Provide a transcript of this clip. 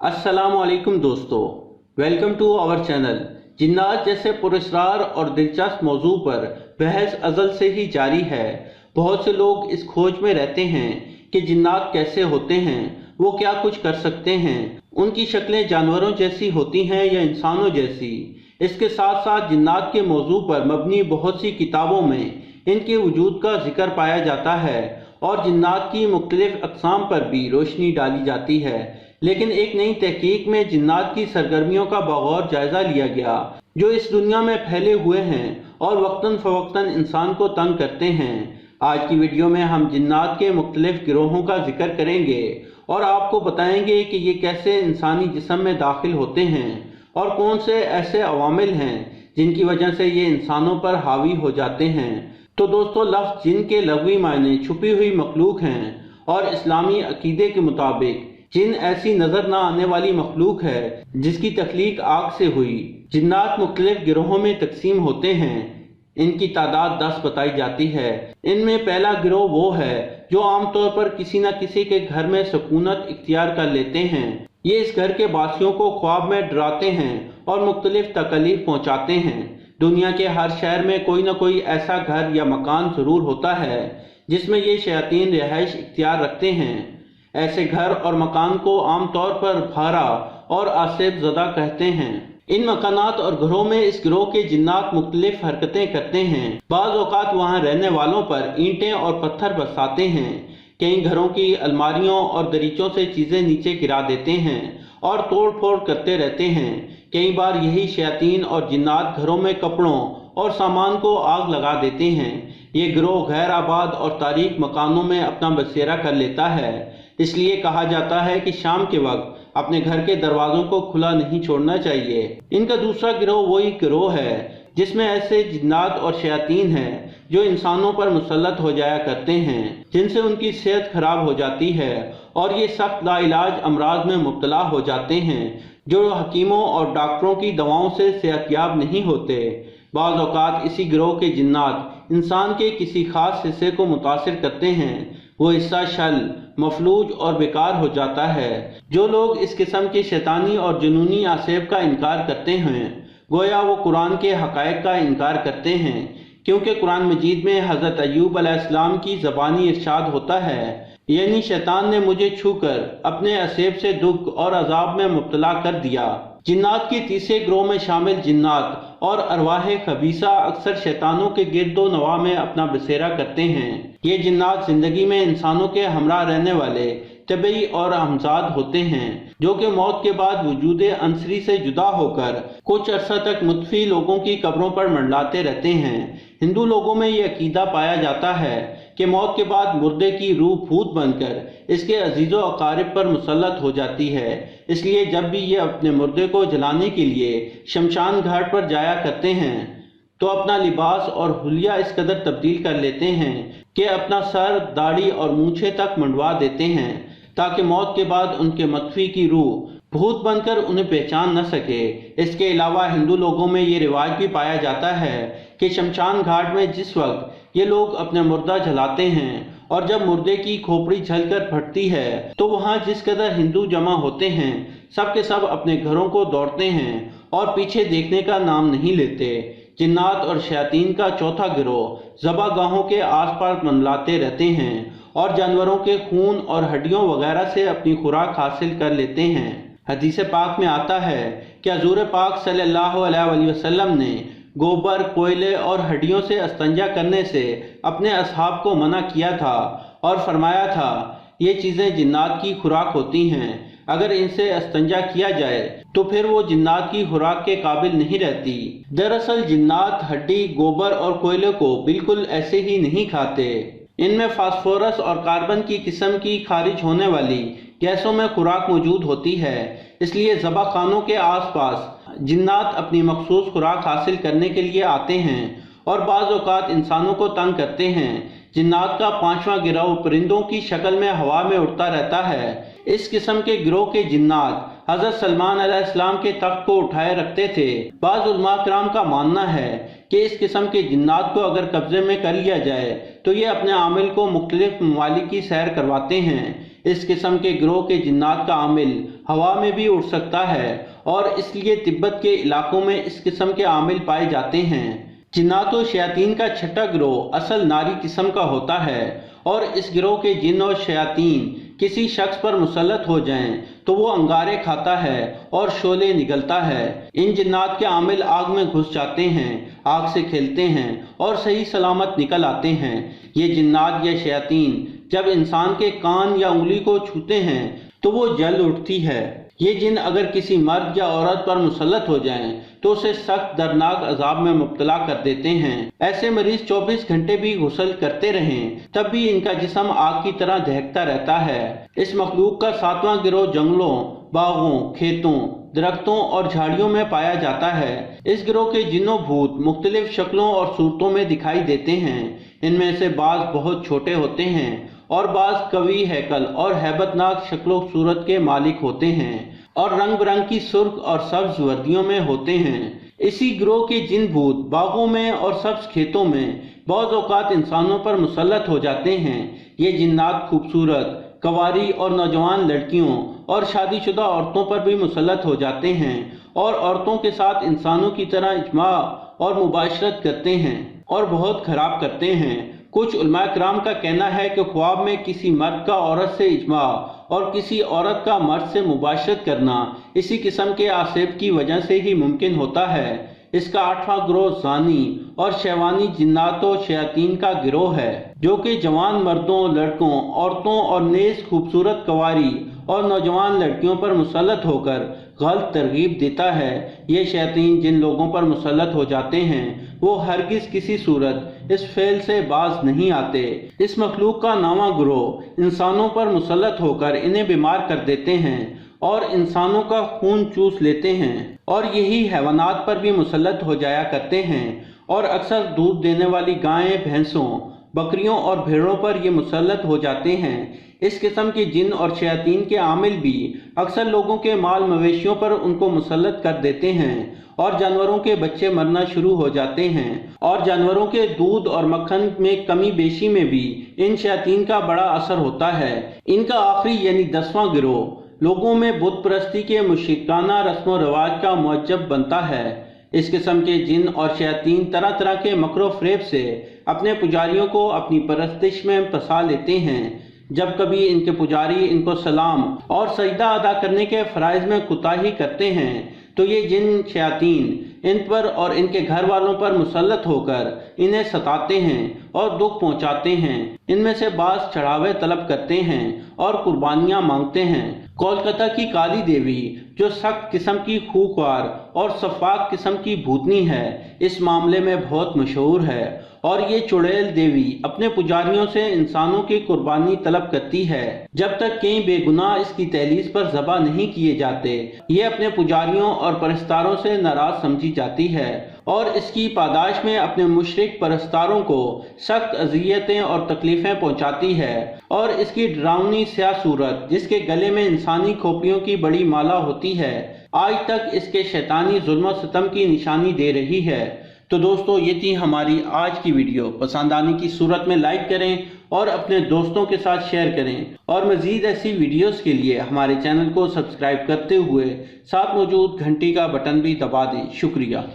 अस्सलाम वालेकुम दोस्तों, वेलकम टू आवर चैनल। जिन्नात जैसे पुरस्कार और दिलचस्प मौजू पर बहस अज़ल से ही जारी है। बहुत से लोग इस खोज में रहते हैं कि जिन्नात कैसे होते हैं, वो क्या कुछ कर सकते हैं, उनकी शक्लें जानवरों जैसी होती हैं या इंसानों जैसी। इसके साथ साथ जिन्नात के मौजू पर मबनी बहुत सी किताबों में इनके वजूद का जिक्र पाया जाता है और जिन्नात की मुख्तलिफ अक़साम पर भी रोशनी डाली जाती है। लेकिन एक नई तहकीक में जिन्नात की सरगर्मियों का बगौर जायजा लिया गया जो इस दुनिया में फैले हुए हैं और वक्तन फ़वक्तन इंसान को तंग करते हैं। आज की वीडियो में हम जिन्नात के मुख्तलिफ गिरोहों का जिक्र करेंगे और आपको बताएंगे कि ये कैसे इंसानी जिस्म में दाखिल होते हैं और कौन से ऐसे अवामिल हैं जिनकी वजह से ये इंसानों पर हावी हो जाते हैं। तो दोस्तों, लफ्ज़ जिन के लग़वी मायने छुपी हुई मखलूक हैं और इस्लामी अकीदे के मुताबिक जिन ऐसी नजर न आने वाली मखलूक है जिसकी तख्लीक आग से हुई। जिन्नात मुख्तलिफ गिरोहों में तकसीम होते हैं। इनकी तादाद 10 बताई जाती है। इनमें पहला गिरोह वो है जो आमतौर पर किसी न किसी के घर में सकूनत इख्तियार कर लेते हैं। ये इस घर के बासियों को ख्वाब में डराते हैं और मुख्तलिफ तकलीफ पहुँचाते हैं। दुनिया के हर शहर में कोई न कोई ऐसा घर या मकान ज़रूर होता है जिसमें ये शयातीन रिहाइश इख्तियार रखते हैं। ऐसे घर और मकान को आमतौर पर भारा और आसेब ज़दा कहते हैं। इन मकानात और घरों में इस गिरोह के जिन्नात मुख्तलिफ हरकतें करते हैं। बाज़ औक़ात वहाँ रहने वालों पर ईंटें और पत्थर बरसाते हैं। कई घरों की अलमारियों और दरीचों से चीज़ें नीचे गिरा देते हैं और तोड़ फोड़ करते रहते हैं। कई बार यही शयातीन और जिन्नात घरों में कपड़ों और सामान को आग लगा देते हैं। ये गिरोह गैर आबाद और तारीक मकानों में अपना बसेरा कर लेता है। इसलिए कहा जाता है कि शाम के वक्त अपने घर के दरवाजों को खुला नहीं छोड़ना चाहिए। इनका दूसरा गिरोह वही गिरोह है जिसमें ऐसे जिन्नात और शयातीन हैं जो इंसानों पर मुसल्लत हो जाया करते हैं जिनसे उनकी सेहत खराब हो जाती है और ये सख्त लाइलाज अमराज में मुब्तला हो जाते हैं जो हकीमों और डॉक्टरों की दवाओं से सेहतयाब नहीं होते। बाज़ औक़ात इसी गिरोह के जिन्नात इंसान के किसी खास हिस्से को मुतासिर करते हैं। वो हिस्सा शल, मफलूज और बेकार हो जाता है। जो लोग इस किस्म के शैतानी और जुनूनी आसेब का इनकार करते हैं गोया वो कुरान के हक़ाइक़ का इनकार करते हैं, क्योंकि कुरान मजीद में हज़रत अय्यूब अलैहिस्सलाम की ज़बानी इरशाद होता है, यानी शैतान ने मुझे छूकर अपने असेब से दुख और अजाब में मुब्तला कर दिया। जिन्नात के तीसरे गिरोह में शामिल जिन्नात और अरवाह खबीसा अक्सर शैतानों के गिरदो नवा में अपना बसेरा करते हैं। ये जिन्नात जिंदगी में इंसानों के हमरा रहने वाले तबई और हमजाद होते हैं जो कि मौत के बाद वजूद अंसरी से जुदा होकर कुछ अरसा तक मुतफी लोगों की कब्रों पर मंडलाते रहते हैं। हिंदू लोगों में ये अकीदा पाया जाता है कि मौत के बाद मुर्दे की रूह भूत बनकर इसके अजीज़ो अकारिब पर मुसल्लत हो जाती है। इसलिए जब भी ये अपने मुर्दे को जलाने के लिए शमशान घाट पर जाया करते हैं तो अपना लिबास और हुलिया इस कदर तब्दील कर लेते हैं कि अपना सर, दाढ़ी और मूछें तक मंडवा देते हैं ताकि मौत के बाद उनके मतफी की रूह भूत बनकर उन्हें पहचान न सके। इसके अलावा हिंदू लोगों में ये रिवाज भी पाया जाता है कि शमशान घाट में जिस वक्त ये लोग अपने मुर्दा जलाते हैं और जब मुर्दे की खोपड़ी जलकर फटती है तो वहाँ जिस कदर हिंदू जमा होते हैं सब के सब अपने घरों को दौड़ते हैं और पीछे देखने का नाम नहीं लेते। जिन्नात और शयातीन का चौथा गिरोह ज़बागाहों के आसपास मंडलाते रहते हैं और जानवरों के खून और हड्डियों वगैरह से अपनी खुराक हासिल कर लेते हैं। हदीस पाक में आता है कि हुज़ूर पाक सल्लल्लाहु अलैहि वसल्लम ने गोबर, कोयले और हड्डियों से अस्तंजा करने से अपने असहाब को मना किया था और फरमाया था, ये चीज़ें जिन्नात की खुराक होती हैं, अगर इनसे अस्तंजा किया जाए तो फिर वो जिन्नात की खुराक के काबिल नहीं रहती। दरअसल जिन्नात हड्डी, गोबर और कोयले को बिल्कुल ऐसे ही नहीं खाते। इनमें फास्फोरस और कार्बन की किस्म की खारिज होने वाली गैसों में खुराक मौजूद होती है। इसलिए ज़बाखानों के आसपास जिन्नात अपनी मखसूस खुराक हासिल करने के लिए आते हैं और बाज़ औक़ात इंसानों को तंग करते हैं। जिन्नात का पांचवा गिरोह परिंदों की शक्ल में हवा में उड़ता रहता है। इस किस्म के गिरोह के जिन्नात हज़रत सलमान अलैहिस्सलाम के तख्त को उठाए रखते थे। बाज़ उलमा किराम का मानना है कि इस किस्म के जिन्नात को अगर कब्जे में कर लिया जाए तो ये अपने आमिल को मुख्तलिफ ममालिक की सैर करवाते हैं। इस किस्म के गिरोह के जिन्नात का आमिल हवा में भी उड़ सकता है और इसलिए तिब्बत के इलाकों में इस किस्म के आमिल पाए जाते हैं। जिन्नात और शयातीन का छठा गिरोह असल नारी किस्म का होता है और इस गिरोह के जिन और शयातीन किसी शख्स पर मुसल्लत हो जाएं तो वो अंगारे खाता है और शोले निगलता है। इन जिन्नात के आमिल आग में घुस जाते हैं, आग से खेलते हैं और सही सलामत निकल आते हैं। ये जिन्नात या शयातीन जब इंसान के कान या उंगली को छूते हैं तो वो जल उठती है। ये जिन अगर किसी मर्द या औरत पर मुसल्लत हो जाएं तो उसे सख्त दर्दनाक अजाब में मुब्तला कर देते हैं। ऐसे मरीज 24 घंटे भी गुस्ल करते रहें तब भी इनका जिस्म आग की तरह दहकता रहता है। इस मखलूक का 7वां गिरोह जंगलों, बागों, खेतों, दरख्तों और झाड़ियों में पाया जाता है। इस गिरोह के जिन्नों भूत मुख्तलिफ शक्लों और सूरतों में दिखाई देते हैं। इनमें से बाज बहुत छोटे होते हैं और बाज कवी हैकल और हैबतनाक शक्लो सूरत के मालिक होते हैं और रंग बिरंग की सुर्ख और सब्ज वर्दियों में होते हैं। इसी गिरोह के जिन भूत बागों में और सब्ज खेतों में बहुत औकात इंसानों पर मुसल्लत हो जाते हैं। ये जिन्नात खूबसूरत, कवारी और नौजवान लड़कियों और शादीशुदा औरतों पर भी मुसल्लत हो जाते हैं और औरतों के साथ इंसानों की तरह इज्मा और मुबाशरत करते हैं और बहुत खराब करते हैं। कुछ उलमा किराम का कहना है कि ख्वाब में किसी मर्द का औरत से इज्मा और किसी औरत का मर्द से मुबाशरत करना इसी किस्म के आसेब की वजह से ही मुमकिन होता है। इसका 8वां गिरोह ज़ानी और शैवानी जिन्नातों शयातीन का गिरोह है जो कि जवान मर्दों, लड़कों, औरतों और नेज़ खूबसूरत कवारी और नौजवान लड़कियों पर मुसल्लत होकर गलत तरगीब देता है। ये शैतान जिन लोगों पर मुसल्लत हो जाते हैं वो हरगिज़ किसी सूरत इस फेल से बाज नहीं आते। इस मखलूक का 9वां गिरोह इंसानों पर मुसल्लत होकर इन्हें बीमार कर देते हैं और इंसानों का खून चूस लेते हैं और यही हैवानात पर भी मुसल्लत हो जाया करते हैं और अक्सर दूध देने वाली गायें, भैंसों, बकरियों और भेड़ों पर ये मुसल्लत हो जाते हैं। इस किस्म के जिन और शयातीन के आमिल भी अक्सर लोगों के माल मवेशियों पर उनको मुसल्लत कर देते हैं और जानवरों के बच्चे मरना शुरू हो जाते हैं और जानवरों के दूध और मक्खन में कमी बेशी में भी इन शयातीन का बड़ा असर होता है। इनका आखिरी यानी 10वां गिरोह लोगों में बुत परस्ती के मुशरिकाना रस्म व रवाज का मुअज्जब बनता है। इस किस्म के जिन और शयातीन तरह तरह के मकरो फ़रेब से अपने पुजारियों को अपनी परस्तिश में फंसा लेते हैं। जब कभी इनके पुजारी इनको सलाम और सजदा अदा करने के फ़राइज़ में कोताही करते हैं तो ये जिन शयातीन इन पर और इनके घर वालों पर मुसल्लत होकर इन्हें सताते हैं और दुख पहुंचाते हैं। इनमें से बाज़ चढ़ावे तलब करते हैं और कुर्बानियां मांगते हैं। कोलकाता की काली देवी जो सख्त किस्म की खूंखार और सफाक किस्म की भूतनी है इस मामले में बहुत मशहूर है और ये चुड़ैल देवी अपने पुजारियों से इंसानों की कुर्बानी तलब करती है। जब तक कई बेगुनाह इसकी तहलीस पर ज़बा नहीं किए जाते ये अपने पुजारियों और परस्तारों से नाराज समझी जाती है और इसकी पादाश में अपने मुशरिक परस्तारों को सख्त अज़ियतें और तकलीफ़ें पहुंचाती है और इसकी डरावनी स्याह सूरत जिसके गले में इंसानी खोपड़ियों की बड़ी माला होती है आज तक इसके शैतानी जुल्म और सितम की निशानी दे रही है। तो दोस्तों ये थी हमारी आज की वीडियो। पसंद आने की सूरत में लाइक करें और अपने दोस्तों के साथ शेयर करें और मज़ीद ऐसी वीडियोस के लिए हमारे चैनल को सब्सक्राइब करते हुए साथ मौजूद घंटी का बटन भी दबा दें। शुक्रिया।